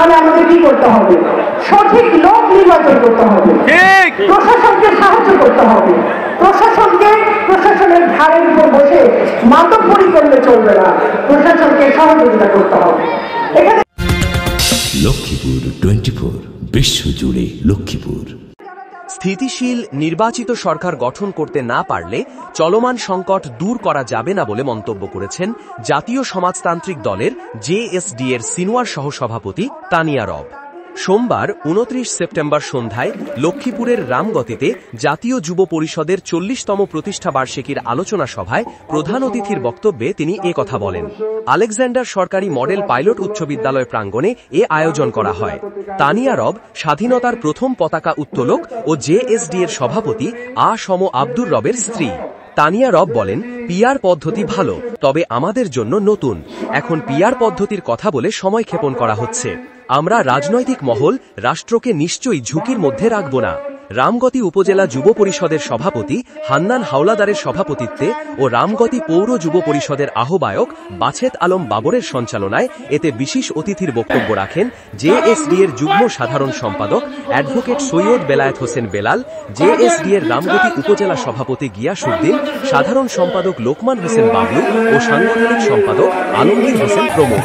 তাহলে আমাদের কি করতে হবে? সঠিক লোক নির্বাচন করতে হবে, প্রশাসনকে সাহায্য করতে হবে। প্রশাসনের ঘাড়ের উপর বসে মাতব্বরি করলে চলবে না, প্রশাসনকে সহযোগিতা করতে হবে। এখানে লক্ষ্মীপুর 24 বিশ্বজুড়ে লক্ষ্মীপুর। স্থিতিশীল নির্বাচিত সরকার গঠন করতে না পারলে চলমান সংকট দূর করা যাবে না বলে মন্তব্য করেছেন জাতীয় সমাজতান্ত্রিক দলের জেএসডি এর সিনিয়র সহসভাপতি তানিয়া রব। সোমবার 29 সেপ্টেম্বর সন্ধ্যায় লক্ষ্মীপুরের রামগতিতে জাতীয় যুব পরিষদের 40তম প্রতিষ্ঠা বার্ষিকীর আলোচনা সভায় প্রধান অতিথির বক্তব্যে তিনি কথা বলেন। আলেকজান্ডার সরকারি মডেল পাইলট উচ্চ বিদ্যালয় প্রাঙ্গণে এ আয়োজন করা হয়। তানিয়া রব স্বাধীনতার প্রথম পতাকা উত্তোলক ও জেএসডি এর সভাপতি আব্দুর রবের স্ত্রী। তানিয়া রব বলেন, পিআর পদ্ধতি ভালো, তবে আমাদের জন্য নতুন। এখন পিআর পদ্ধতির কথা বলে সময় ক্ষেপণ করা হচ্ছে। আমরা রাজনৈতিক মহল রাষ্ট্রকে নিশ্চয়ই ঝুঁকির মধ্যে রাখব না। রামগতি উপজেলা যুব পরিষদের সভাপতি হান্নান হাওলাদারের সভাপতিত্বে ও রামগতি পৌর যুব পরিষদের আহ্বায়ক বাছেত আলম বাবরের সঞ্চালনায় এতে বিশেষ অতিথির বক্তব্য রাখেন জেএসডি এর যুগ্ম সাধারণ সম্পাদক অ্যাডভোকেট সৈয়দ বেলায়েত হোসেন বেলাল, জেএসডি এর রামগতি উপজেলা সভাপতি গিয়াসউদ্দিন, সাধারণ সম্পাদক লোকমান হোসেন বাবলু ও সাংগঠনিক সম্পাদক আলমগীর হোসেন প্রমুখ।